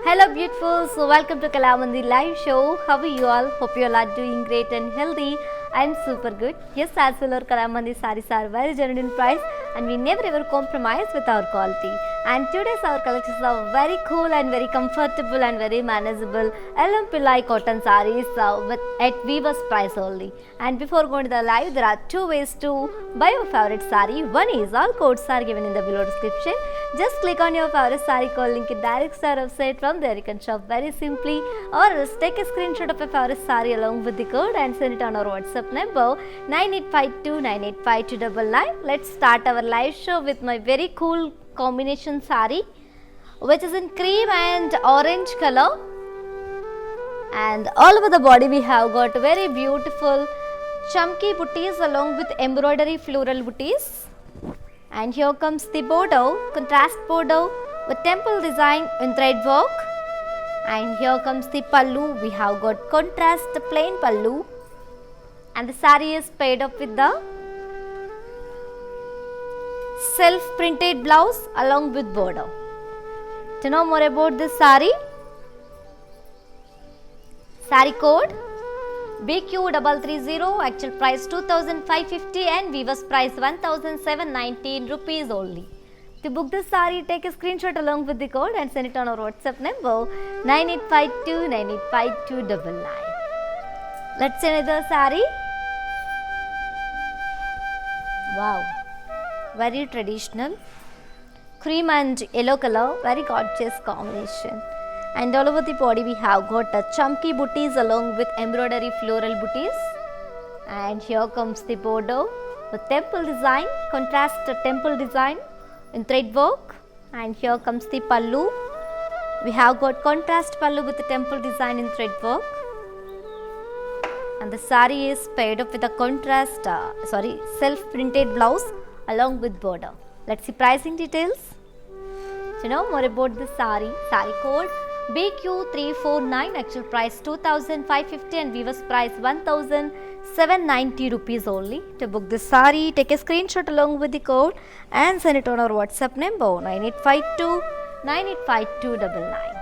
Hello beautiful, so welcome to Kalamandi live show. How are you all? Hope you all are doing great and healthy. I'm super good. Yes, as well our Kalamandi sarees are very genuine price and we never ever compromise with our quality. And today's our collections are very cool and very comfortable and very manageable LM Pillai cotton sarees at Viva's price only. And before going to the live, there are two ways to buy your favorite saree. One is all codes are given in the below description. Just click on your favorite saree code link in direct our website. From there you can shop very simply, or else take a screenshot of your favorite saree along with the code and send it on our WhatsApp number 9852985299. Let's start our live show with my very cool combination saree, which is in cream and orange color, and all over the body we have got very beautiful chunky booties along with embroidery floral booties. And here comes the border, contrast border with temple design in thread work. And here comes the pallu, we have got contrast plain pallu, and the saree is paired up with the self printed blouse along with border. To know more about this saree code BQ330, actual price 2550 and weaver's price 1719 rupees only. To book this saree, take a screenshot along with the code and send it on our WhatsApp number 9852985299. Let's see another saree. Wow, very traditional cream and yellow color, very gorgeous combination. And all over the body we have got chunky booties along with embroidery floral booties. And here comes the border with temple design, contrast temple design in thread work. And here comes the pallu, we have got contrast pallu with the temple design in thread work. And the saree is paired up with a contrast self printed blouse along with border. Let's see pricing details. So know more about this saree code BQ349, actual price 2550 and weaver's price 1790 rupees only. To book this saree, take a screenshot along with the code and send it on our WhatsApp number 9852985299.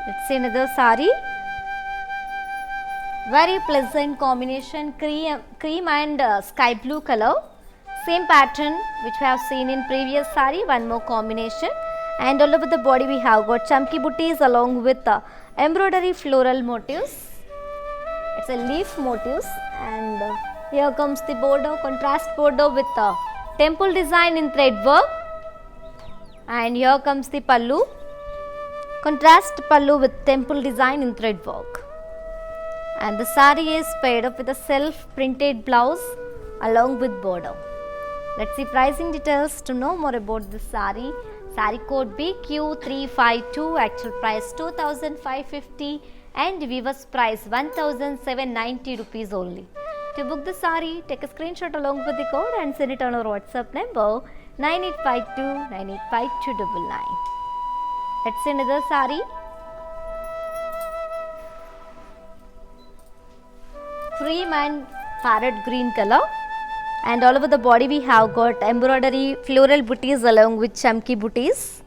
Let's see another saree. Very pleasant combination, cream and sky blue color. Same pattern which we have seen in previous saree, one more combination. And all over the body we have got chunky booties along with embroidery floral motifs. It's a leaf motifs. And here comes the border, contrast border with temple design in thread work. And here comes the pallu, contrast pallu with temple design in thread work. And the saree is paired up with a self printed blouse along with border. Let's see pricing details. To know more about this saree code BQ352, actual price 2550 and weaver's price 1790 rupees only. To book the saree, take a screenshot along with the code and send it on our WhatsApp number 9852985299. Let's see another saree. Cream and parrot green color. And all over the body we have got embroidery floral booties along with chunky booties.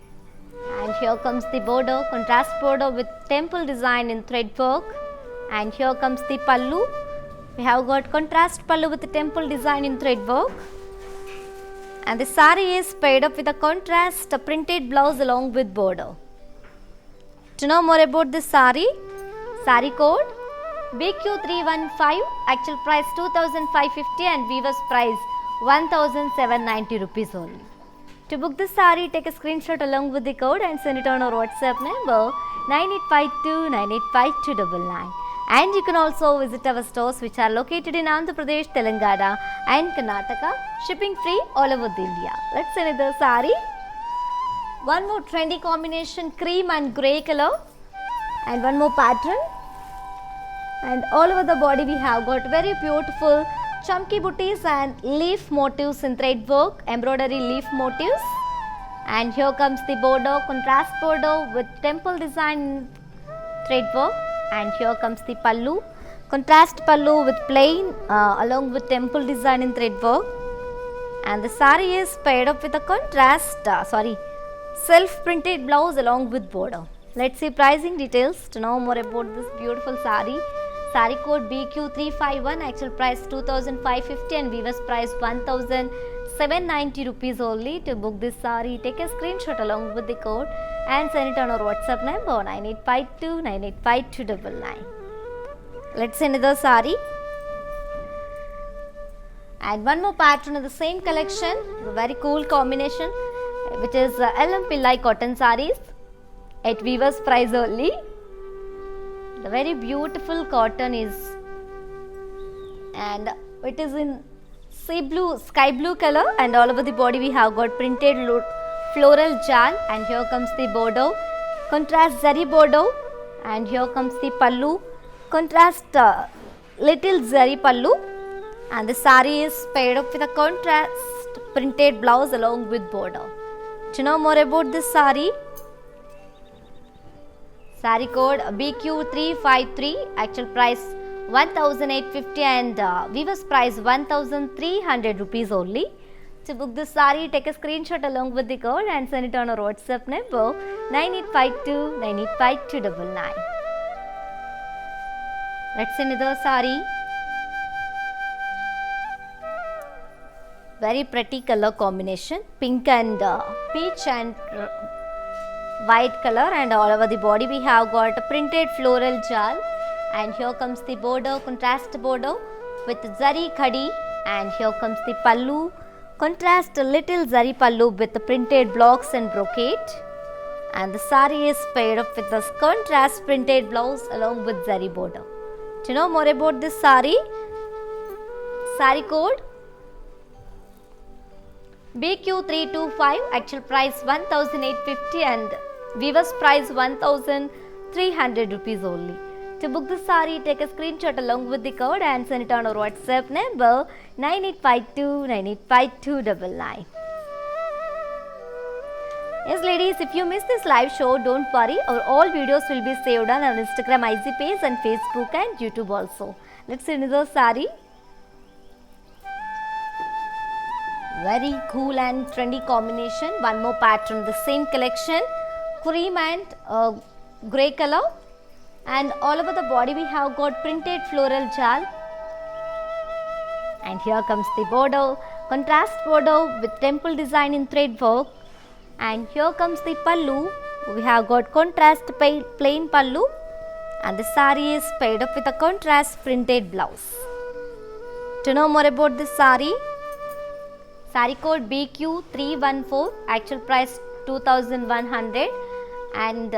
And here comes the border, contrast border with temple design in thread work. And here comes the pallu, we have got contrast pallu with the temple design in thread work. And the saree is paired up with a contrast printed blouse along with border. To know more about this saree code BQ315, actual price 2550 and weaver's price 1790 rupees only. To book this saree, take a screenshot along with the code and send it on our WhatsApp number 9852985299. And you can also visit our stores which are located in Andhra Pradesh, Telangana and Karnataka, shipping free all over India. Let's see another saree. One more trendy combination, cream and grey color, and one more pattern. And all over the body we have got very beautiful chunky booties and leaf motifs in thread work, embroidery leaf motifs. And here comes the border, contrast border with temple design thread work. And here comes the pallu, contrast pallu with plain along with temple design in thread work. And the saree is paired up with a contrast self printed blouse along with border. Let's see pricing details to know more about this beautiful sari. Sari code BQ351, actual price 2550 and weaver's price 1790 rupees only. To book this sari, take a screenshot along with the code and send it on our WhatsApp number 9852985299. Let's see another sari. And one more pattern of the same collection, very cool combination, which is LM Pillai cotton sarees at weaver's price only. The very beautiful cotton is, and it is in sky blue color, and all over the body we have got printed floral jal, and here comes the bordeaux, contrast zari bordeaux, and here comes the pallu, contrast little zari pallu, and the sari is paired up with a contrast printed blouse along with border. To know more about this sari, sari code BQ353, actual price 1850 and weaver's price 1300 rupees only. To book this sari, take a screenshot along with the code and send it on our WhatsApp number 9852985299. Let's see another sari. Very pretty color combination, pink and peach and white color, and all over the body we have got a printed floral jal, and here comes the border, contrast border with zari khadi, and here comes the pallu, contrast little zari pallu with the printed blocks and brocade, and the sari is paired up with the contrast printed blouse along with zari border. To know more about this sari, sari code BQ325, actual price 1850 and weaver's price 1300 rupees only. To book the sari, take a screenshot along with the code and send it on our WhatsApp number 9852985299. Yes ladies, if you missed this live show, don't worry, our all videos will be saved on our Instagram IG page and Facebook and YouTube also. Let's see another sari. Very cool and trendy combination. One more pattern, the same collection, cream and grey color, and all over the body we have got printed floral jal, and here comes the bordeaux, contrast bordeaux with temple design in thread work, and here comes the pallu. We have got contrast plain pallu, and the sari is paired up with a contrast printed blouse. To know more about this sari, sari code BQ314, actual price 2100 and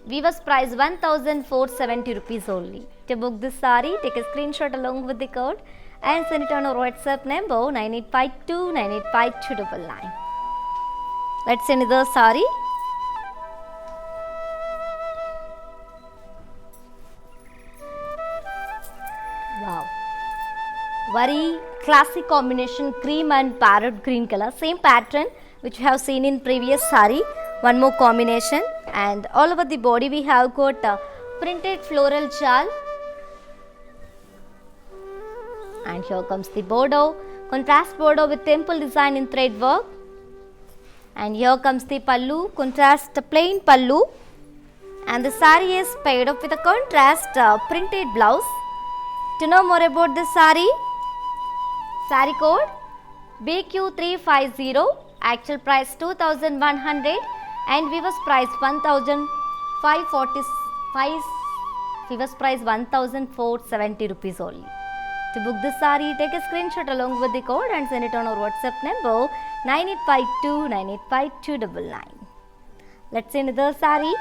weaver's price 1470 rupees only. To book this sari, take a screenshot along with the code and send it on our WhatsApp number 9852985299. Let's see another sari. Wow, very classic combination, cream and parrot green color, same pattern which we have seen in previous sari. One more combination, and all over the body we have got printed floral jal, and here comes the bordeaux, contrast bordeaux with temple design in thread work, and here comes the pallu, contrast plain pallu, and the sari is paired up with a contrast printed blouse. To know more about this sari, sari code BQ350, actual price 2100 and weaver's price 1545, weaver's price 1470 rupees only. To book this sari, take a screenshot along with the code and send it on our WhatsApp number 9852985299. Let's see another sari.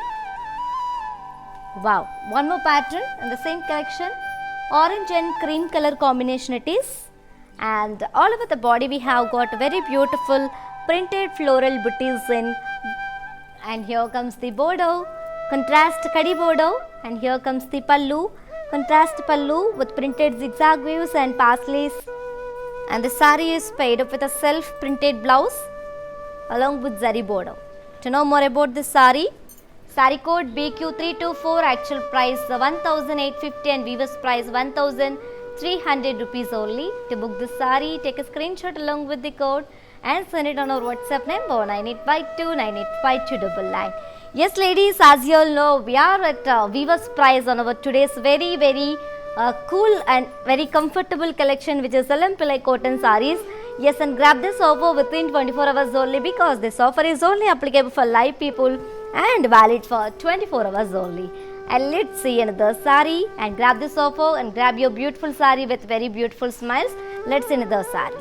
Wow, one more pattern in the same collection, orange and cream color combination it is, and all over the body we have got very beautiful printed floral booties in, and here comes the bordeaux, contrast kadi bordeaux, and here comes the pallu, contrast pallu with printed zigzag waves and paisleys, and the sari is paired up with a self printed blouse along with zari bordeaux. To know more about this sari, sari code BQ324, actual price 1850 and weaver's price 1300 rupees only. To book this sari, take a screenshot along with the code and send it on our WhatsApp number 9852985299. Yes ladies, as you all know, we are at Viva's price on our today's very cool and very comfortable collection, which is Salem Pillai cotton sarees. Yes, and grab this offer within 24 hours only, because this offer is only applicable for live people and valid for 24 hours only. And let's see another saree and grab this offer and grab your beautiful saree with very beautiful smiles. Let's see another saree.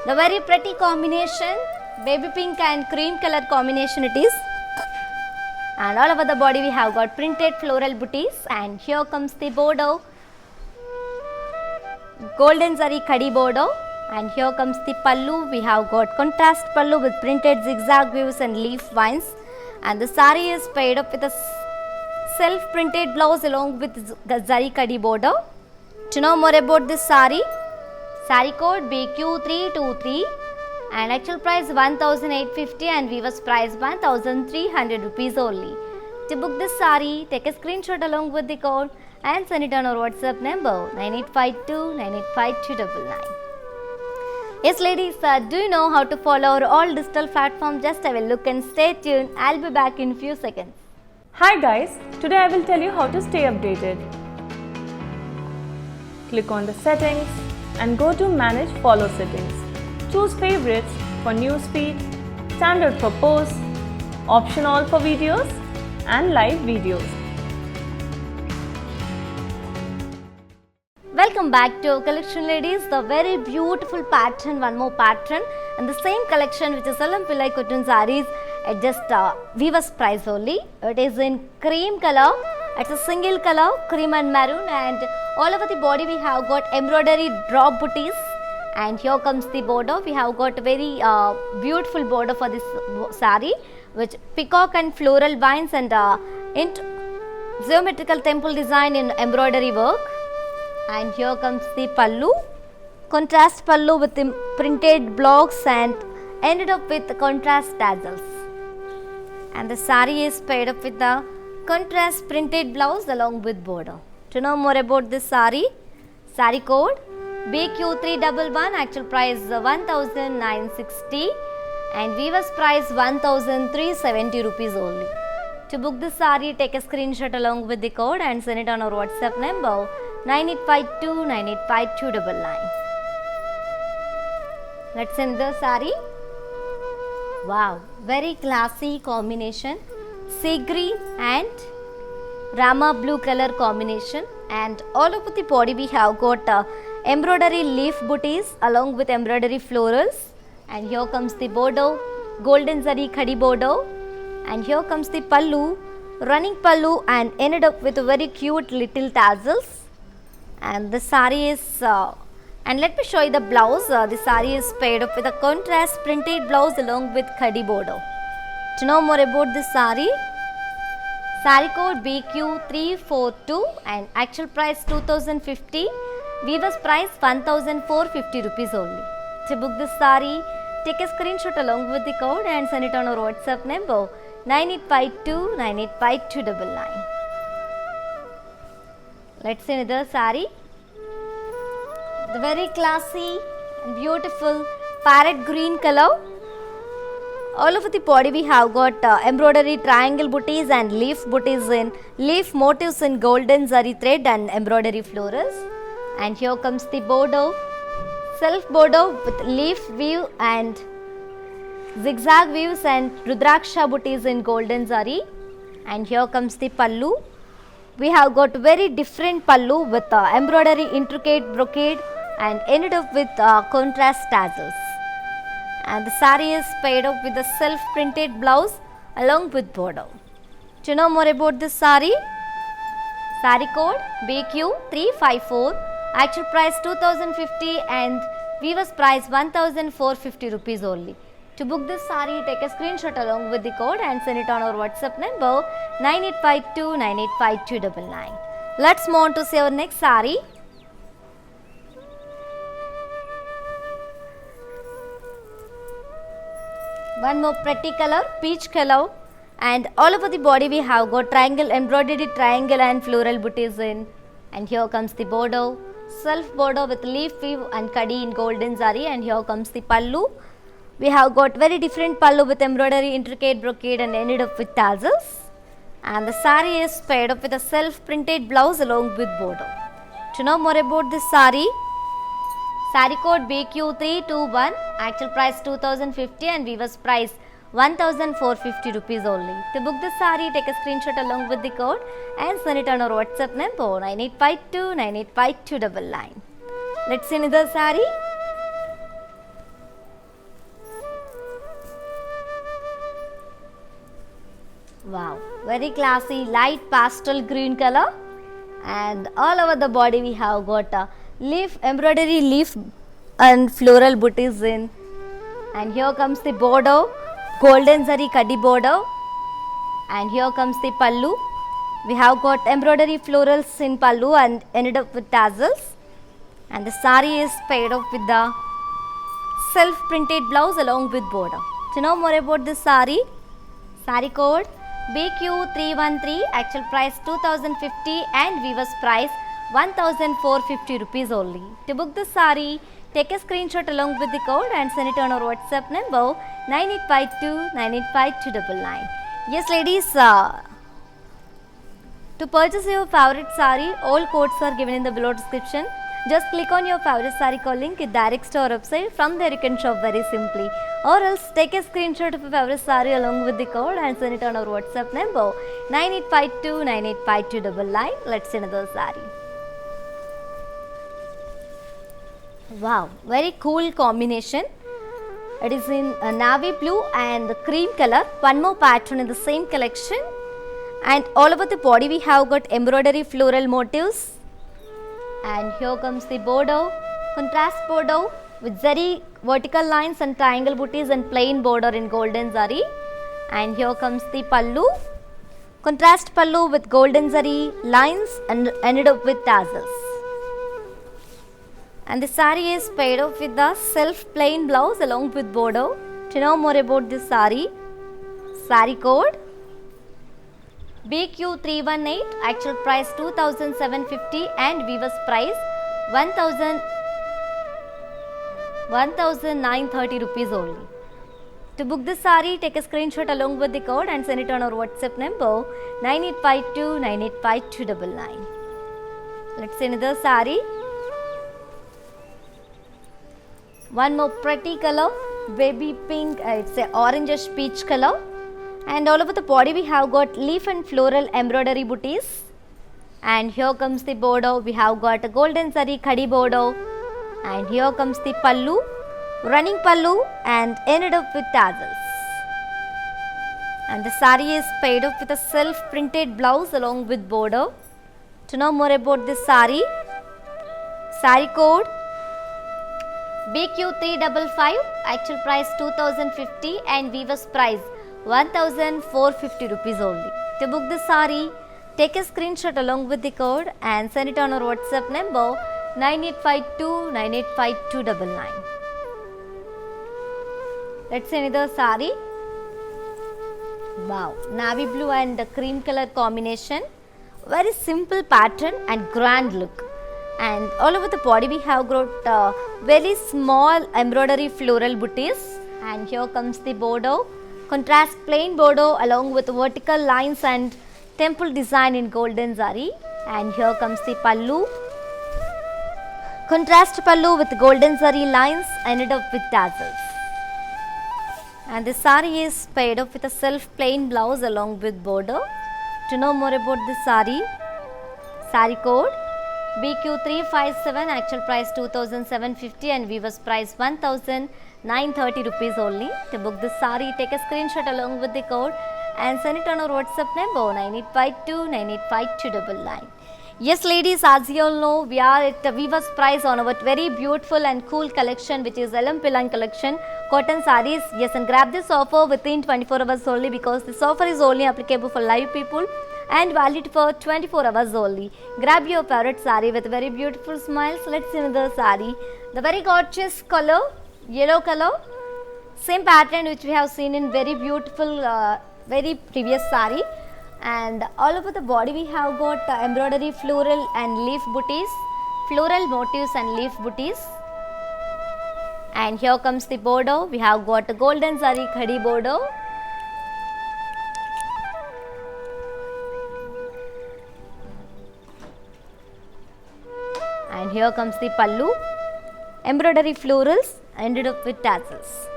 The very pretty combination, baby pink and cream color combination it is. And all over the body we have got printed floral booties, and here comes the border, golden zari khadi border, and here comes the pallu. We have got contrast pallu with printed zigzag views and leaf vines, and the saree is paired up with a self printed blouse along with zari khadi border. To know more about this saree code BQ323 and actual price 1850 and Viva's price 1300 rupees only. To book this saree, take a screenshot along with the code and send it on our WhatsApp number 9852985299. Yes ladies, do you know how to follow our all digital platforms? Just have a look and stay tuned. I'll be back in few seconds. Hi guys, today I will tell you how to stay updated. Click on the settings and go to manage follow settings. Choose favorites for newsfeed, standard for posts, option all for videos and live videos. Welcome back to our collection ladies, the very beautiful pattern, one more pattern, and the same collection which is Salem Pillai cotton sarees at just Viva's price only. It is in cream color, it's a single color, cream and maroon, and all over the body we have got embroidery drop booties, and here comes the border. We have got a very beautiful border for this saree, which peacock and floral vines and geometrical temple design in embroidery work. And here comes the pallu, contrast pallu with the printed blocks and ended up with contrast tassels. And the saree is paired up with the contrast printed blouse along with border. To know more about this saree code BQ311, actual price 1960 and Viva's price 1370 rupees only. To book this saree, take a screenshot along with the code and send it on our WhatsApp number 9852985299. Let's send the saree. Wow, very classy combination, sea green and Rama blue color combination, and all over the body we have got embroidery leaf booties along with embroidery florals, and here comes the border, golden zari khadi border, and here comes the pallu, running pallu and ended up with very cute little tassels. And the saree is and let me show you the blouse. The saree is paired up with a contrast printed blouse along with khadi border. To know more about this saree code BQ342 and actual price 2050, Viva's price 1450 rupees only. To book this saree, take a screenshot along with the code and send it on our WhatsApp number 9852985299. Let's see another saree. The very classy and beautiful parrot green color. All over the body we have got embroidery triangle booties and leaf booties in leaf motifs in golden zari thread and embroidery florals. And here comes the border, self border with leaf weave and zigzag weaves and rudraksha booties in golden zari. And here comes the pallu. We have got very different pallu with embroidery intricate brocade and ended up with contrast tassels. And the saree is paired up with a self printed blouse along with border. To know more about this saree code BQ354, actual price 2050 and Viva's price 1450 rupees only. To book this saree, take a screenshot along with the code and send it on our WhatsApp number 9852985299. Let's move on to see our next saree. One more pretty color, peach color, and all over the body we have got triangle, embroidered triangle and floral booties in. And here comes the border, self border with leaf weave and kadi in golden zari, and here comes the pallu. we have got very different pallu with embroidery, intricate brocade and ended up with tassels. And the saree is paired up with a self-printed blouse along with border. To know more about this saree code BQ321, actual price 2050 and weaver's price 1450 rupees only. To book this saree, take a screenshot along with the code and send it on our WhatsApp number 9852 985299. Let's see another saree. Wow, very classy light pastel green color, and all over the body we have got a leaf embroidery leaf and floral booties in, and here comes the border, golden zari kaddi border, and here comes the pallu. We have got embroidery florals in pallu and ended up with tassels, and the saree is paired up with the self printed blouse along with border. To know more about this saree code BQ313, actual price 2050 and weaver's price 1450 rupees only. To book this saree, take a screenshot along with the code and send it on our WhatsApp number 9852 985299. Yes ladies, to purchase your favorite saree, all codes are given in the below description. Just click on your favorite saree code link, it directs to our website. From there you can shop very simply. Or else take a screenshot of your favorite saree along with the code and send it on our WhatsApp number 9852 985299. Let's see another saree. Wow, very cool combination. It is in a navy blue and cream color. One more pattern in the same collection. And all over the body we have got embroidery floral motifs. And here comes the border, contrast border with zari vertical lines and triangle booties and plain border in golden zari. And here comes the pallu, contrast pallu with golden zari lines and ended up with tassels. And the saree is paired up with the self plain blouse along with border. To know more about this saree code BQ318, actual price 2750 and weaver's price 1930 rupees only. To book this saree, take a screenshot along with the code and send it on our WhatsApp number 9852 985299. Let's see another saree. One more pretty color, baby pink, it's a orangish peach color. And all over the body we have got leaf and floral embroidery booties. And here comes the border, we have got a golden zari khadi border. And here comes the pallu, running pallu and ended up with tassels. And the saree is paired up with a self printed blouse along with border. To know more about this saree code BQ355, actual price 2050 and weaver's price 1450 rupees only. To book this saree, take a screenshot along with the code and send it on our WhatsApp number 9852 985299. Let's see another saree. Wow, navy blue and cream color combination. Very simple pattern and grand look. And all over the body we have got very small embroidery floral booties. And here comes the border, contrast plain border along with vertical lines and temple design in golden zari. And here comes the pallu, contrast pallu with golden zari lines ended up with tassels. And the saree is paired up with a self plain blouse along with border. To know more about this saree code BQ357, actual price 2750 and weaver's price 1930 rupees only. To book this saree, take a screenshot along with the code and send it on our WhatsApp number 9852 985299. Yes ladies, as you all know, we are at the weaver's price on our very beautiful and cool collection, which is LM Pillan collection cotton sarees. Yes, and grab this offer within 24 hours only, because this offer is only applicable for live people and valid for 24 hours only. Grab your favorite saree with very beautiful smiles. Let's see another saree. The very gorgeous color, yellow color, same pattern which we have seen in very beautiful very previous saree. And all over the body we have got embroidery floral and leaf booties, floral motifs and leaf booties. And here comes the border. We have got a golden zari khadi border. And here comes the pallu. Embroidery florals ended up with tassels.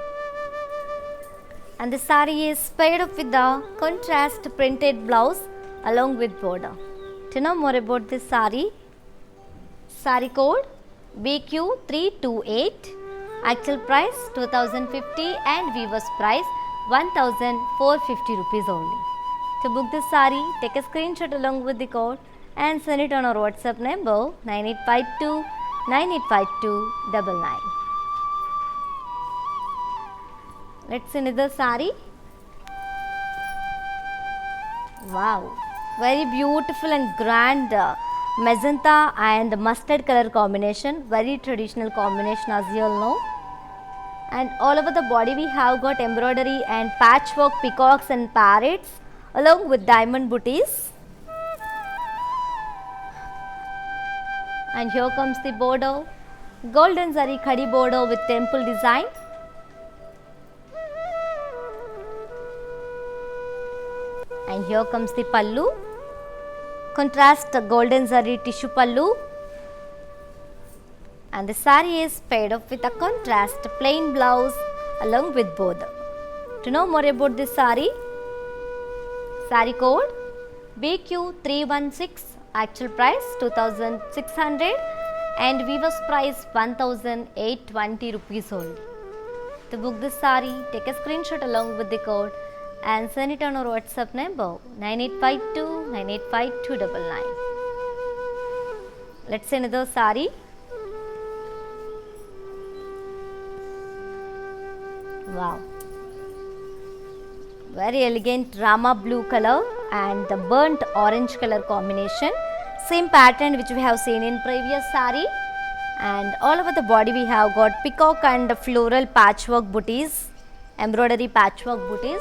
And the sari is paired up with the contrast printed blouse along with border. To know more about this sari, sari code BQ328, actual price 2050 and weaver's price 1450 rupees only. To book this sari, take a screenshot along with the code and send it on our WhatsApp number 9852 985299. Let's see another sari. Wow, very beautiful and grand magenta and mustard color combination, very traditional combination as you all know. And all over the body we have got embroidery and patchwork peacocks and parrots along with diamond booties. And here comes the border, golden zari khadi border with temple design. And here comes the pallu, contrast golden zari tissue pallu. And the sari is paired up with a contrast plain blouse along with border. To know more about this sari, sari code BQ316, actual price 2600 and weaver's price 1820 rupees only. To book this sari, take a screenshot along with the code and send it on our WhatsApp number 9852 985299. Let's see another sari. Wow, very elegant Rama blue color and the burnt orange color combination, same pattern which we have seen in previous sari. And all over the body we have got peacock and floral patchwork booties, embroidery patchwork booties.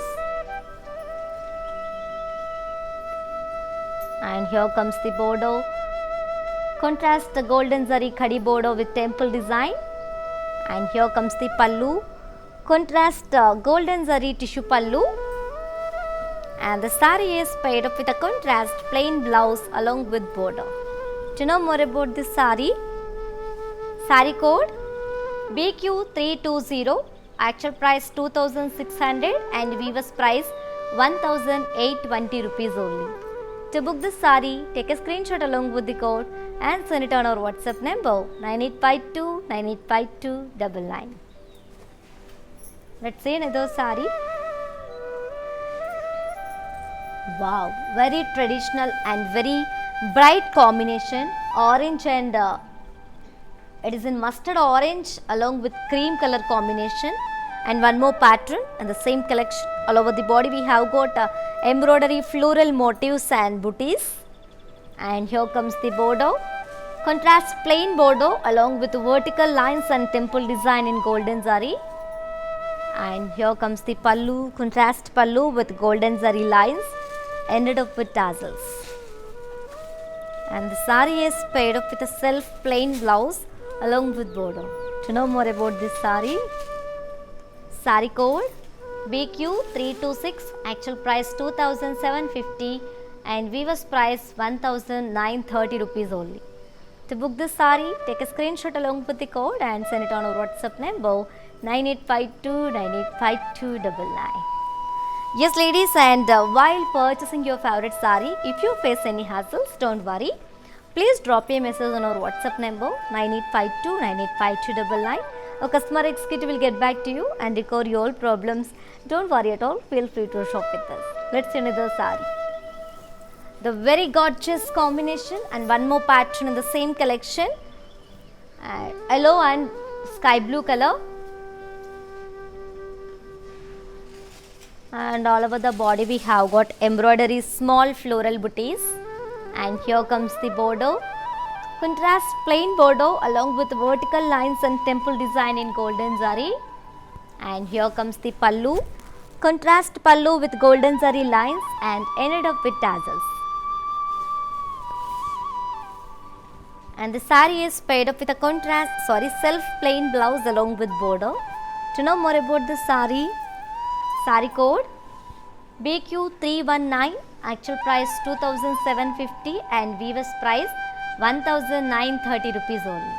And here comes the border, contrast the golden zari khadi border with temple design. And here comes the pallu, contrast golden zari tissue pallu. And the sari is paired up with a contrast plain blouse along with border. To know more about this sari, sari code BQ320, actual price 2600 and weaver's price 1820 rupees only. To book this sari, take a screenshot along with the code and send it on our WhatsApp number 9852 985299. Let's see another sari. Wow, very traditional and very bright combination, orange and it is in mustard orange along with cream color combination. And one more pattern and the same collection. All over the body we have got embroidery floral motifs and booties. And here comes the border, contrast plain border along with vertical lines and temple design in golden zari. And here comes the pallu, contrast pallu with golden zari lines ended up with tassels. And the sari is paired up with a self plain blouse along with border. To know more about this sari, sari code BQ326, actual price 2750 and weaver's price 1930 rupees only. To book this sari, take a screenshot along with the code and send it on our WhatsApp number 9852 985299. Yes ladies, and while purchasing your favorite sari, if you face any hassles, don't worry. Please drop a message on our WhatsApp number 9852 985299. A customer executive will get back to you and recover your problems. Don't worry at all, feel free to shop with us. Let's see another sari. The very gorgeous combination and one more pattern in the same collection, yellow and sky blue color. And all over the body we have got embroidery small floral booties. And here comes the border, contrast plain border along with vertical lines and temple design in golden zari. And here comes the pallu, contrast pallu with golden zari lines and ended up with tassels. And the saree is paired up with a self plain blouse along with border. To know more about the saree code BQ319, actual price 2750 and weaver's price 1930 rupees only.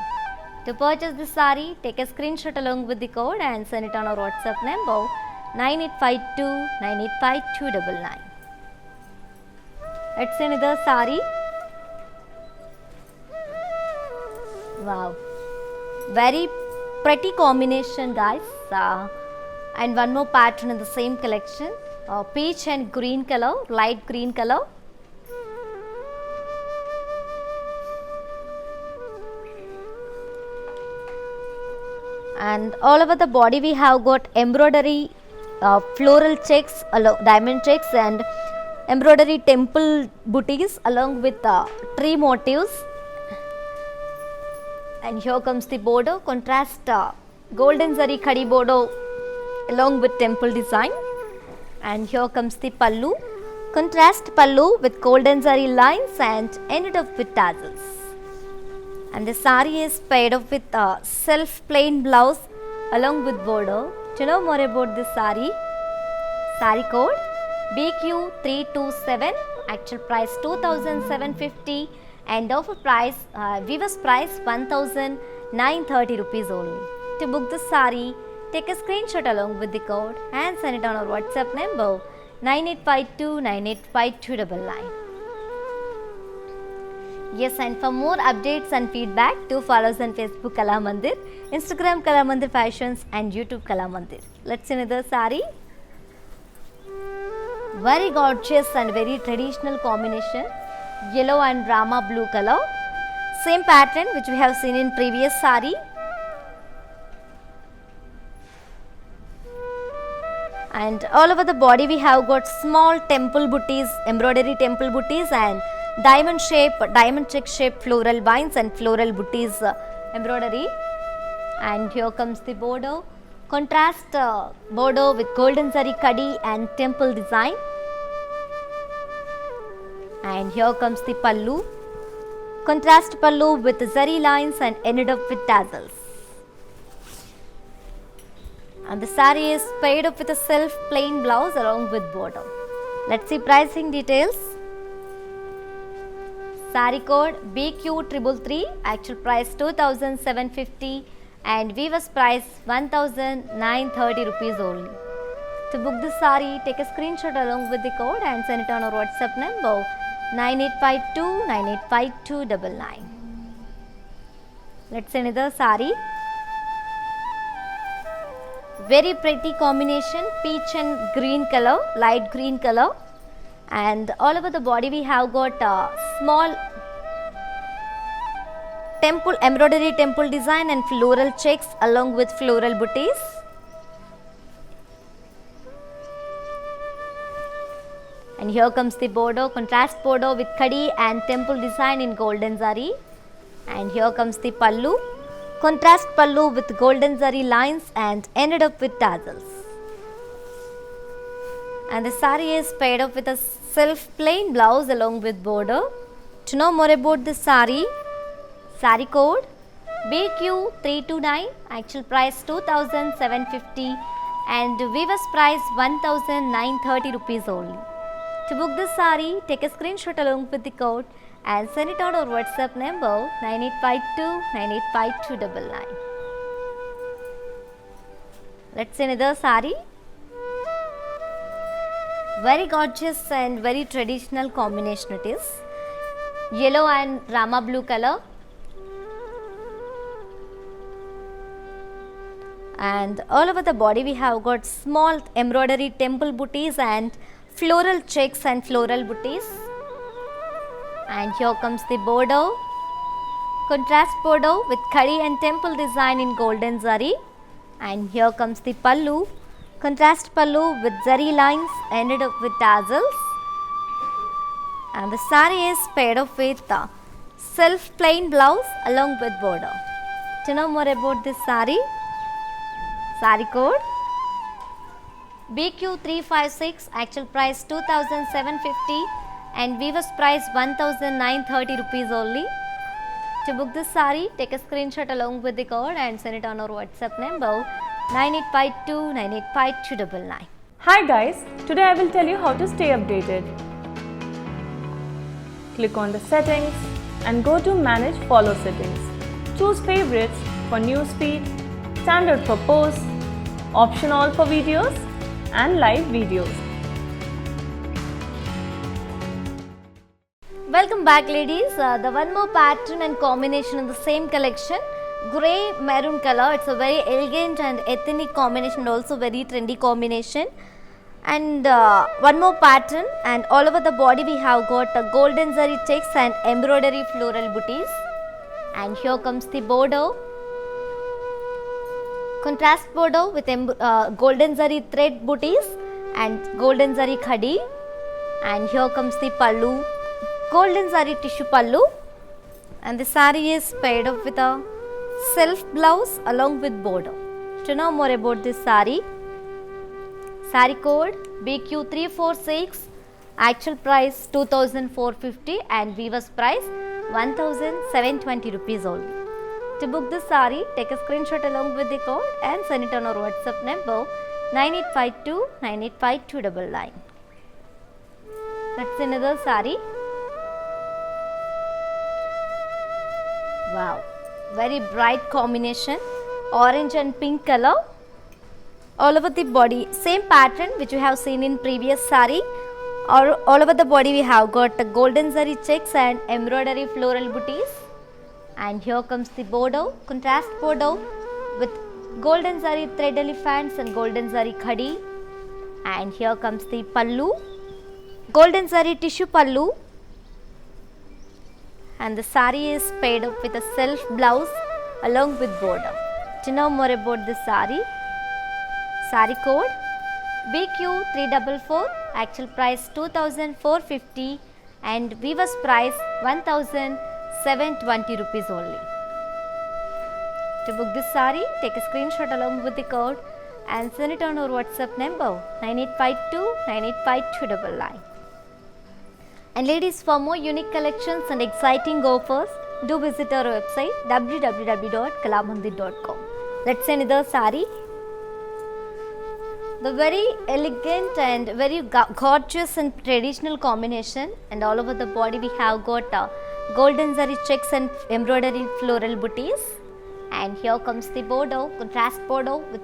To purchase this saree, take a screenshot along with the code and send it on our WhatsApp number 9852 985299. Let's see another saree. Wow, very pretty combination, guys. And one more pattern in the same collection, peach and green color, light green color. And all over the body we have got embroidery, floral checks, diamond checks and embroidery temple booties along with tree motifs. And here comes the border, contrast golden zari khadi border along with temple design. And here comes the pallu, contrast pallu with golden zari lines and ended up with tassels. And the saree is paired up with a self plain blouse along with border. To know more about this saree code BQ327, actual price 2750 and offer price, weaver's price 1930 rupees only. To book the saree, take a screenshot along with the code and send it on our WhatsApp number 9852 985299. Yes, and for more updates and feedback, do follow us on Facebook Kala Mandir, Instagram Kala Mandir Fashions and YouTube Kala Mandir. Let's see another saree. Very gorgeous and very traditional combination, yellow and Rama blue color. Same pattern which we have seen in previous saree. And all over the body we have got small temple booties, embroidery temple booties and diamond check shape floral vines and floral booties embroidery. And here comes the border, contrast border with golden zari kadi and temple design. And here comes the pallu, contrast pallu with zari lines and ended up with tassels. And the saree is paired up with a self plain blouse along with border. Let's see pricing details. Saree code BQ333, actual price 2750 and weaver's price 1930 rupees only. To book this saree, take a screenshot along with the code and send it on our WhatsApp number 9852 985299. Let's see another saree. Very pretty combination, peach and green color, light green color. And all over the body we have got small temple embroidery temple design and floral checks along with floral booties. And here comes the border, contrast border with kadi and temple design in golden zari. And here comes the pallu, contrast pallu with golden zari lines and ended up with tassels. And the saree is paired up with a self plain blouse along with border. To know more about this saree code BQ329, actual price 2750 and weaver's price 1930 rupees only. To book this saree, take a screenshot along with the code and send it on our WhatsApp number 9852 985299. Let's see another saree. Very gorgeous and very traditional combination it is. Yellow and Rama blue color. And all over the body we have got small embroidery temple booties and floral checks and floral booties. And here comes the border, contrast border with kadi and temple design in golden zari. And here comes the pallu, contrast pallu with zari lines ended up with tassels. And the saree is paired up with self plain blouse along with border. To know more about this saree code BQ356, actual price 2750 and weaver's price 1930 rupees only. To book this saree, take a screenshot along with the code and send it on our WhatsApp number 9852 985299. Hi guys, today I will tell you how to stay updated. Click on the settings and go to manage follow settings. Choose favorites for newsfeed, standard for posts, option all for videos and live videos. Welcome back ladies. The one more pattern and combination in the same collection, grey maroon color. It's a very elegant and ethnic combination, also very trendy combination. And one more pattern, and all over the body we have got golden zari checks and embroidery floral booties. And here comes the border, contrast border with golden zari thread booties and golden zari khadi. And here comes the pallu, golden zari tissue pallu, and the saree is paired up with a self blouse along with border. To know more about this saree, saree code BQ346, actual price 2450 and weaver's price 1720 rupees only. To book this saree, take a screenshot along with the code and send it on our WhatsApp number 9852 985299. That's another saree. Wow, very bright combination, orange and pink color. All over the body, same pattern which you have seen in previous saree. All over the body we have got the golden zari checks and embroidery floral booties. And here comes the border, contrast border with golden zari thread elephants and golden zari khadi. And here comes the pallu, golden zari tissue pallu. And the saree is paired up with a self blouse along with border. To know more about this saree, saree code BQ344, actual price 2450 and weaver's price 1720 rupees only. To book this saree, take a screenshot along with the code and send it on our WhatsApp number 9852 985299. And ladies, for more unique collections and exciting offers, do visit our website www.kalamandir.com. Let's see another saree. The very elegant and very gorgeous and traditional combination, and all over the body we have got golden zari checks and embroidery floral booties. And here comes the border, contrast border with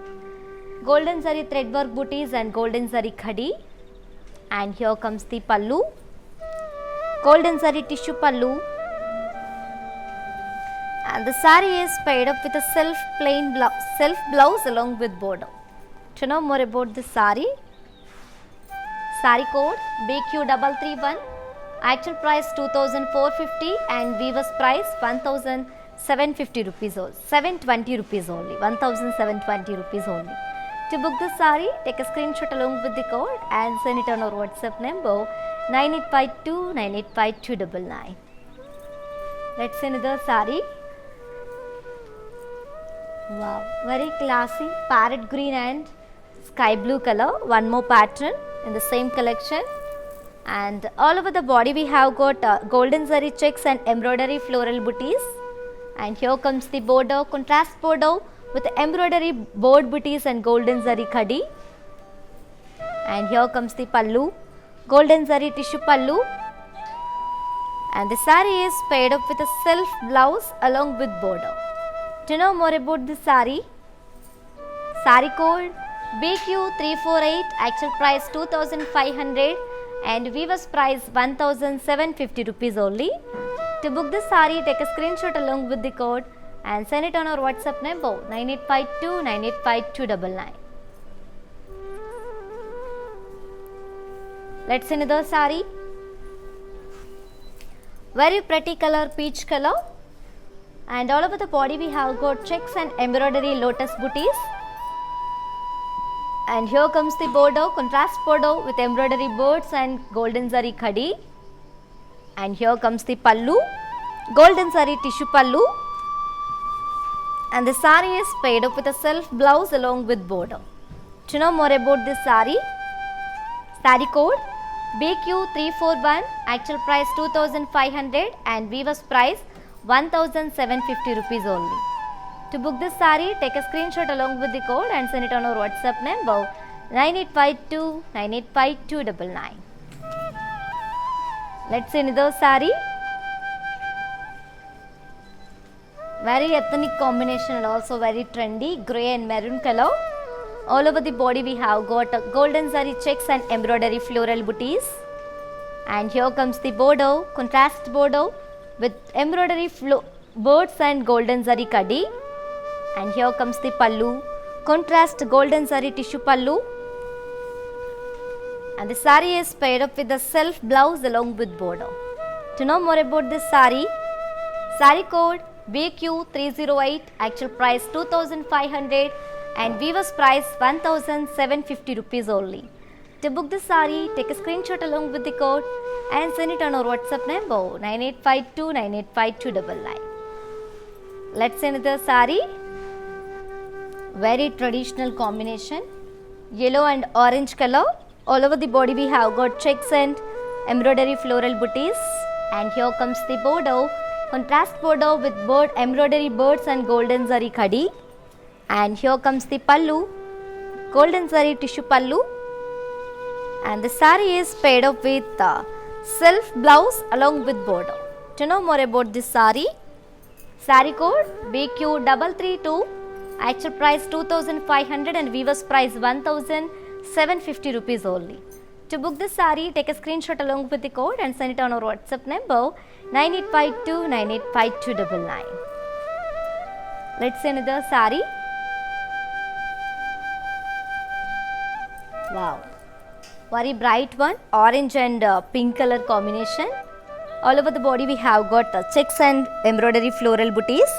golden zari threadwork booties and golden zari khadi. And here comes the pallu, golden zari tissue pallu, and the saree is paired up with a self blouse along with border. To know more about this saree, saree code BQ331, actual price 2450 and weaver's price 1750 rupees only, 720 rupees only, 1720 rupees only. To book this saree, take a screenshot along with the code and send it on our WhatsApp number 9852 985299. Let's see another saree. Wow, very classy parrot green and sky blue color. One more pattern in the same collection, and all over the body we have got golden zari checks and embroidery floral booties. And here comes the border, contrast border with embroidery board booties and golden zari khadi. And here comes the pallu, golden zari tissue pallu, and the saree is paired up with a self blouse along with border. To know more about this saree, saree code BQ348, actual price 2500 and weaver's price 1750 rupees only. To book this saree, take a screenshot along with the code and send it on our WhatsApp number 9852 985299. Let's see another saree. Very pretty color, peach color, and all over the body we have got checks and embroidery lotus booties. And here comes the border, contrast border with embroidery birds and golden zari khadi. And here comes the pallu, golden zari tissue pallu, and the saree is paired up with a self blouse along with border. To know more about this saree, saree code BQ341, actual price 2500 and weaver's price 1750 rupees only. To book this saree, take a screenshot along with the code and send it on our WhatsApp number 9852 985299. Let's see another saree. Very ethnic combination and also very trendy, grey and maroon color. All over the body we have got golden zari checks and embroidery floral booties. And here comes the border, contrast border with embroidery birds and golden zari kaddi. And here comes the pallu, contrast golden zari tissue pallu. And the saree is paired up with the self blouse along with border. To know more about this saree code BQ308, actual price 2500 and weaver's price 1750 rupees only. To book this saree, take a screenshot along with the code and send it on our WhatsApp number 9852 985299. Let's see another saree. Very traditional combination, yellow and orange color. All over the body we have got checks and embroidery floral booties. And here comes the border, contrast border with embroidery birds and golden zari kaddi. And here comes the pallu, golden zari tissue pallu. And the saree is paired up with self blouse along with border. To know more about this saree code BQ332, actual price 2500 and weaver's price 1750 rupees only. To book this saree, take a screenshot along with the code and send it on our WhatsApp number 9852 985299. Let's see another saree. Wow, very bright one, orange and pink color combination. All over the body we have got checks and embroidery floral booties.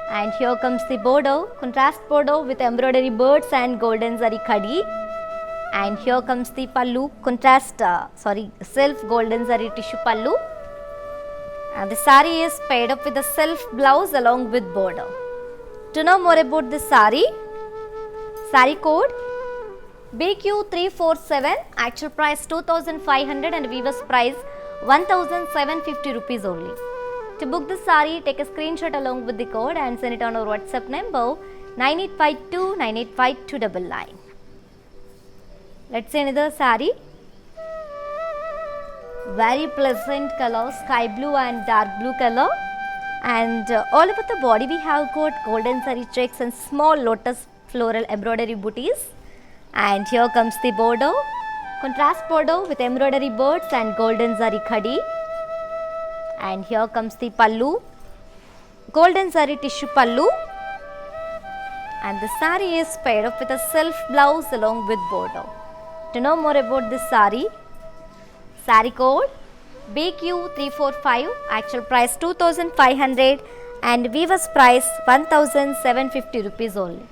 And here comes the border, contrast border with embroidery birds and golden zari kaddi. And here comes the pallu, self golden zari tissue pallu. And the saree is paired up with a self blouse along with border. To know more about this saree code BQ347, actual price 2500 and weaver's price 1750 rupees only. To book this saree, take a screenshot along with the code and send it on our WhatsApp number 9852 985299. Let's see another saree. Very pleasant color, sky blue and dark blue color. And all over the body we have got golden zari checks and small lotus floral embroidery booties. And here comes the border, contrast border with embroidery birds and golden zari kaddi. And here comes the pallu, golden zari tissue pallu. And the saree is paired up with a self blouse along with border. To know more about this saree code BQ345, actual price 2500 and weaver's price 1750 rupees only.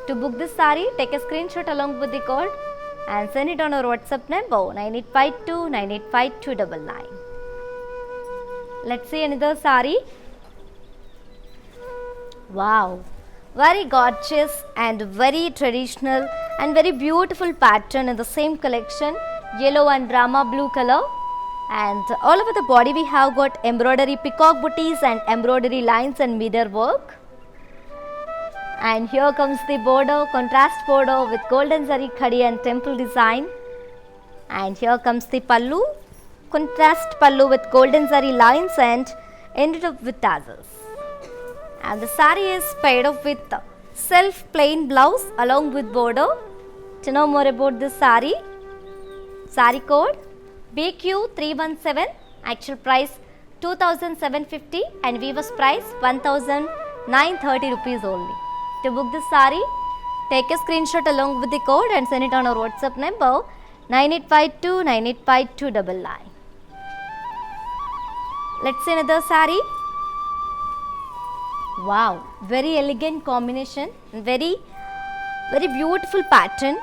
To book this saree, take a screenshot along with the code and send it on our WhatsApp number 9852 985299. Let's see another saree. Wow, very gorgeous and very traditional and very beautiful pattern in the same collection, yellow and rama blue color. And all over the body we have got embroidery peacock booties and embroidery lines and mirror work. And here comes the border, contrast border with golden zari kaddi and temple design. And here comes the pallu, contrast pallu with golden zari lines and ended up with tassels. And the saree is paired up with self plain blouse along with border. To know more about this saree code BQ317, actual price 2750 and weaver's price 1930 rupees only. To book this saree, take a screenshot along with the code and send it on our WhatsApp number 9852 985299. Let's see another saree. Wow, very elegant combination, very beautiful pattern,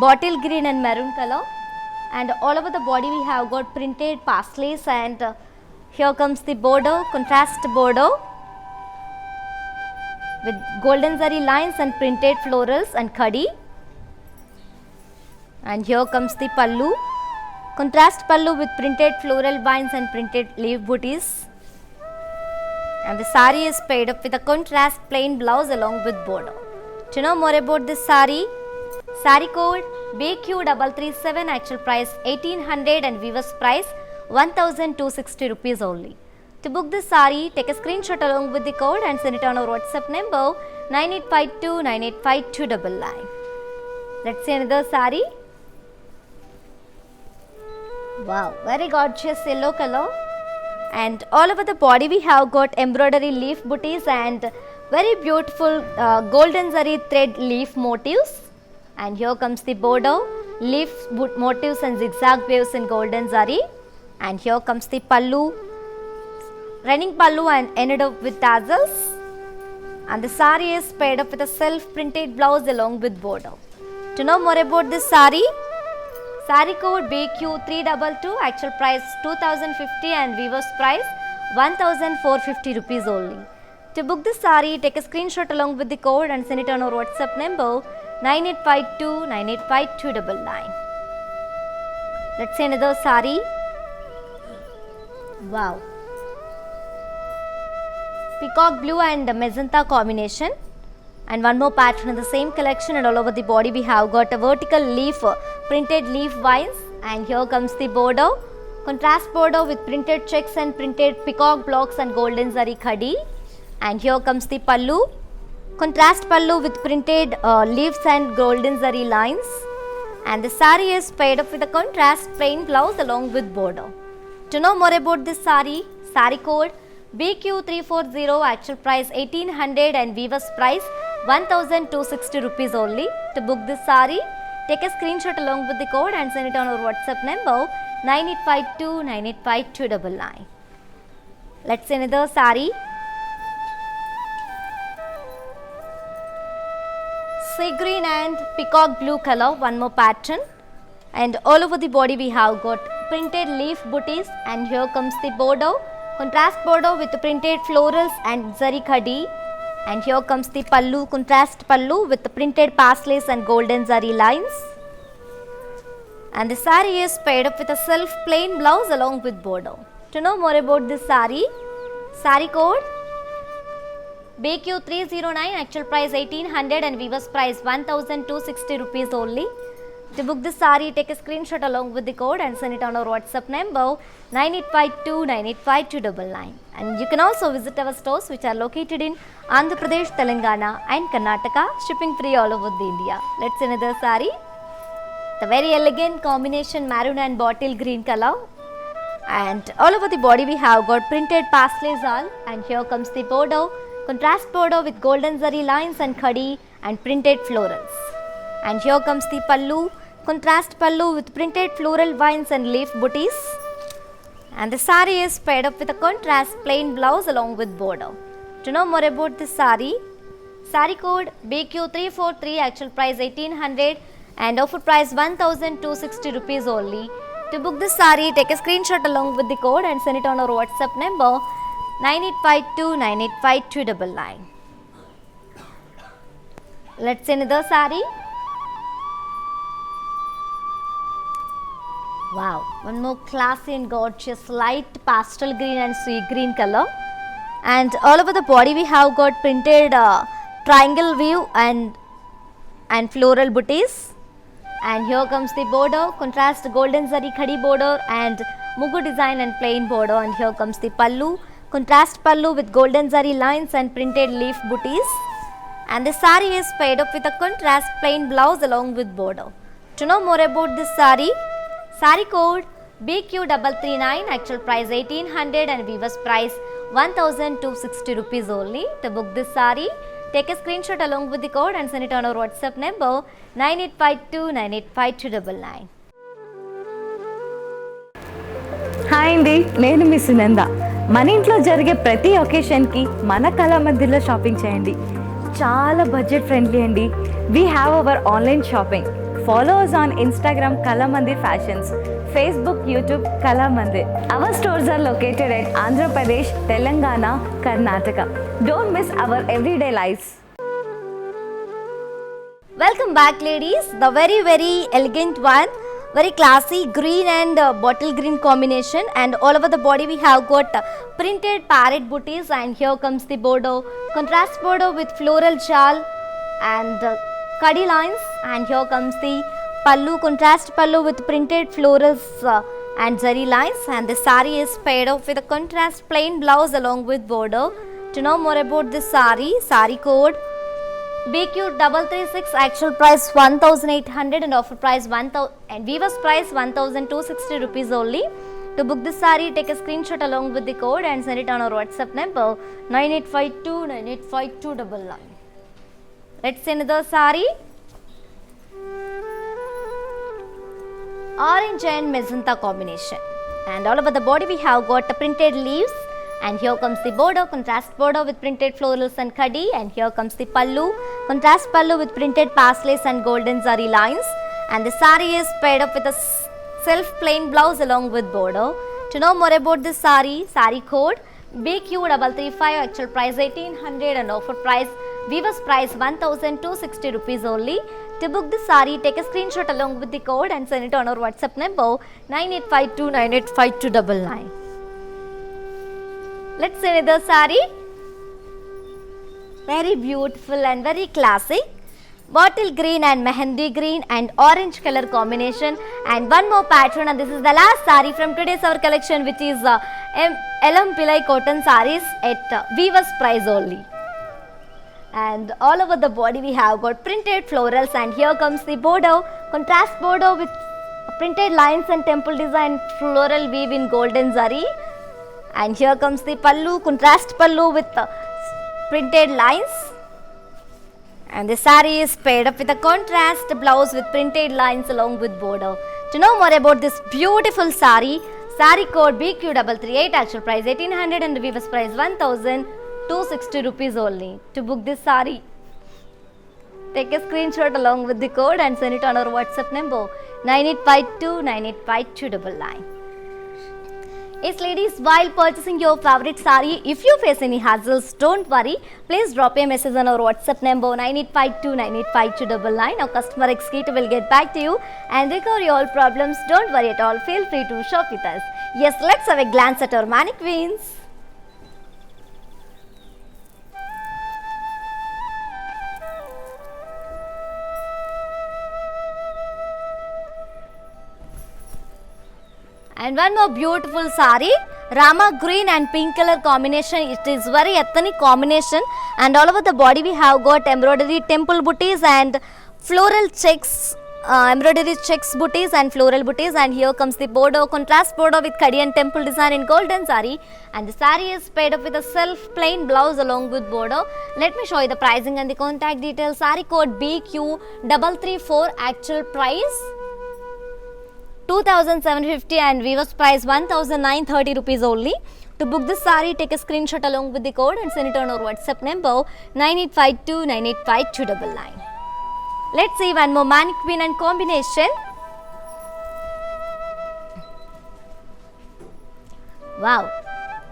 bottle green and maroon color. And all over the body we have got printed parsleys. And here comes the border, contrast border with golden zari lines and printed florals and kaddi. And here comes the pallu, contrast pallu with printed floral vines and printed leaf booties. and the saree is paired up with a contrast plain blouse along with border. To know more about this saree, saree code BQ337, actual price 1800 and weaver's price 1260 rupees only. To book this saree, take a screenshot along with the code and send it on our WhatsApp number 9852985299. Let's see another saree. Wow, very gorgeous yellow color, and all over the body we have got embroidery leaf booties and very beautiful golden zari thread leaf motifs. And here comes the border, leaf motifs and zigzag waves in golden zari. And here comes the pallu, running pallu and ended up with tassels. And the saree is paired up with a self printed blouse along with border. To know more about this saree, saree code BQ322, actual price 2050 and weaver's price 1450 rupees only. To book this saree, take a screenshot along with the code and send it on our WhatsApp number 9852985299. Let's see another saree. Wow, peacock blue and magenta combination, and one more pattern in the same collection, and all over the body we have got a vertical leaf printed leaf vines. And here comes the border, contrast border with printed checks and printed peacock blocks and golden zari khadi. And here comes the pallu, contrast pallu with printed leaves and golden zari lines. And the saree is paired up with a contrast plain blouse along with border. To know more about this saree, saree code BQ340, actual price 1800 and weaver's price 1260 rupees only. To book this saree, take a screenshot along with the code and send it on our WhatsApp number 9852985299. Let's see another saree. Sea green and peacock blue color, one more pattern, and all over the body we have got printed leaf booties. And here comes the border, contrast border with the printed florals and zari khadi. And here comes the pallu, contrast pallu with the printed parsleys and golden zari lines. And the saree is paired up with a self plain blouse along with border. To know more about this saree, saree code BQ309, actual price 1800 and weaver's price 1260 rupees only. To book this saree, take a screenshot along with the code and send it on our WhatsApp number 9852985299. And you can also visit our stores which are located in Andhra Pradesh, Telangana and Karnataka, shipping free all over the India. Let's see another saree. The very elegant combination maroon and bottle green color, and all over the body we have got printed parsleys all. And here comes the border, contrast border with golden zari lines and khadi and printed florals. And here comes the pallu, contrast pallu with printed floral vines and leaf booties. And the saree is paired up with a contrast plain blouse along with border. To know more about this saree, saree code BQ343, actual price 1800 and offer price 1260 rupees only. To book this saree, take a screenshot along with the code and send it on our WhatsApp number 9852985299. Let's see another saree. Wow, one more classy and gorgeous light pastel green and sea green color, and all over the body we have got printed triangle view and floral booties. And here comes the border, contrast golden zari khadi border and mugu design and plain border. And here comes the pallu, contrast pallu with golden zari lines and printed leaf booties. And the saree is paired up with a contrast plain blouse along with border. To know more about this saree, saree code BQ339, actual price 1800 and weaver's price 1260 rupees only. To book this saree, take a screenshot along with the code and send it on our WhatsApp number 9852985299. Hi అండి, నేను మీ సునంద. మన ఇంట్లో జరిగే ప్రతి ఒకేషన్కి మన కళామందిర్లో shopping చేయండి. చాలా budget friendly అండి. We have our online shopping. Follow us on Instagram Kalamandir Fashions, Facebook, YouTube Kalamandir. Our stores are located at Andhra Pradesh, Telangana, Karnataka. Don't miss our everyday lives. Welcome back ladies. The very elegant one, very classy green and bottle green combination, and all over the body we have got printed parrot booties, and here comes the border, contrast border with floral jal and kadi lines, and here comes the pallu, contrast pallu with printed florals and zari lines, and the sari is paired off with a contrast plain blouse along with border. To know more about this sari, sari code BQ336, actual price 1800 and offer price 1000 and weaver's price 1260 rupees only. To book this sari, take a screenshot along with the code and send it on our WhatsApp number 9852985299. Let's see another sari. Orange and magenta combination, and all over the body we have got the printed leaves, and here comes the border, contrast border with printed florals and khadi, and here comes the pallu, contrast pallu with printed paslays and golden zari lines, and the sari is paired up with a self plain blouse along with border. To know more about this sari, sari code BQ335, actual price 1800 and offer price weaver's price 1260 rupees only. To book this sari, take a screenshot along with the code and send it on our WhatsApp number 9852985299. Let's see another sari. Very beautiful and very classic. Bottle green and mehendi green and orange color combination, and one more pattern, and this is the last sari from today's our collection, which is Elam Pillai cotton saris at weaver's price only. And all over the body we have got printed florals, and here comes the border, contrast border with printed lines and temple design floral weave in golden zari, and here comes the pallu, contrast pallu with printed lines, and the sari is paired up with a contrast blouse with printed lines along with border. To know more about this beautiful sari, sari code BQ338, actual price 1800 and the weaver's price 1260 rupees only. To book this sari, take a screenshot along with the code and send it on our WhatsApp number 9852985299. Yes ladies, while purchasing your favorite sari, if you face any hassles, don't worry. Please drop a message on our WhatsApp number 9852985299. Our customer executive will get back to you and recover your all problems. Don't worry at all. Feel free to shop with us. Yes, let's have a glance at our mannequins. And one more beautiful sari, Rama green and pink color combination. It is very ethnic combination, and all over the body we have got embroidery temple booties and floral checks, embroidery checks booties and floral booties, and here comes the border, contrast border with khadi and temple design in golden sari, and the sari is paired up with a self plain blouse along with border. Let me show you the pricing and the contact details. Sari code BQ334, actual price 2750 and weaver's price 1930 rupees only. To book this sari, take a screenshot along with the code and send it on our WhatsApp number 9852985299. Let's see one more mannequin and combination. Wow,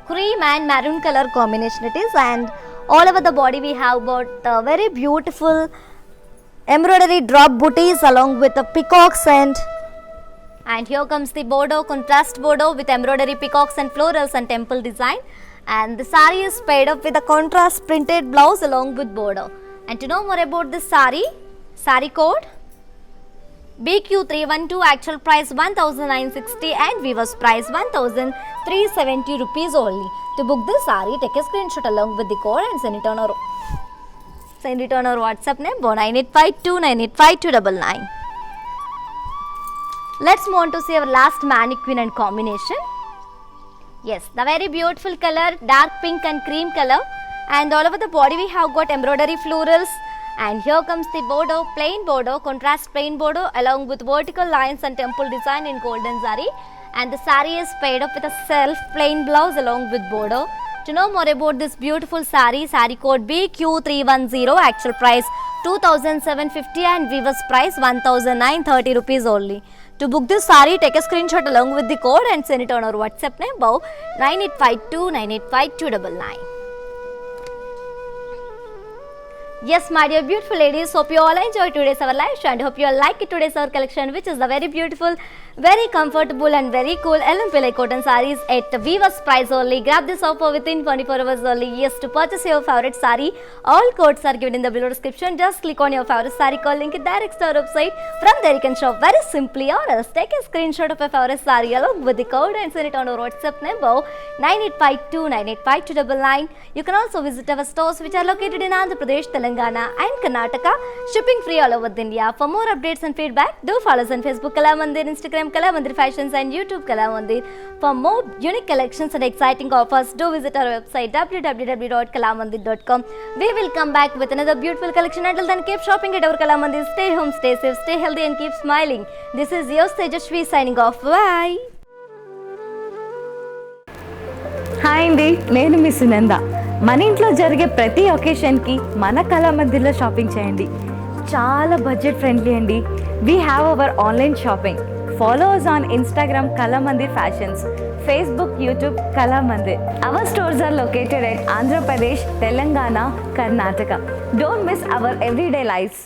cream and maroon color combination it is, and all over the body we have got very beautiful embroidery drop booties along with the peacocks, and here comes the border, contrast border with embroidery peacocks and florals and temple design, and the sari is paired up with a contrast printed blouse along with border. And to know more about this sari, sari code BQ312, actual price 1960 and weaver's price 1370 rupees only. To book this sari, take a screenshot along with the code and send it on our WhatsApp number 9852985299. Let's move on to see our last mannequin and combination. Yes, the very beautiful color, dark pink and cream color, and all over the body we have got embroidery florals, and here comes the border, plain border, contrast plain border along with vertical lines and temple design in golden zari, and the sari is paired up with a self plain blouse along with border. To know more about this beautiful sari, sari code BQ310, actual price 2750 and weaver's price 1930 rupees only. To book this sari, take a screenshot along with the code and send it on our WhatsApp number 9852985299. Yes, my dear beautiful ladies, hope you all enjoyed today's our live show and hope you all like it today's our collection, which is the very beautiful, very comfortable and very cool LMPLA cotton sarees at Viva's price only. Grab this offer within 24 hours only. Yes, to purchase your favorite saree, all codes are given in the below description. Just click on your favorite saree call link, it directs to our website. From there you can shop very simply, or else take a screenshot of your favorite saree along with the code and send it on our WhatsApp number 9852985299. You can also visit our stores which are located in Andhra Pradesh, Telangana and Karnataka. Shipping free all over India. For more updates and feedback, do follow us on Facebook Kalamandir, Instagram Kalamandir Fashions and YouTube Kalamandir. For more unique collections and exciting offers, do visit our website www.kalamandir.com. We will come back with another beautiful collection. Until then, keep shopping at our Kalamandir. Stay home, stay safe, stay healthy and keep smiling. This is your Tejashwi signing off. Bye. Hi అండి, నేను మీ సునంద. మన ఇంట్లో జరిగే ప్రతి ఒకేషన్కి మన కళామందిర్లో shopping చేయండి. చాలా budget friendly అండి. We have our online shopping. Follow us on Instagram Kalamandir Fashions, Facebook, YouTube Kalamandir. Our stores are located at Andhra Pradesh, Telangana, Karnataka. Don't miss our everyday lives.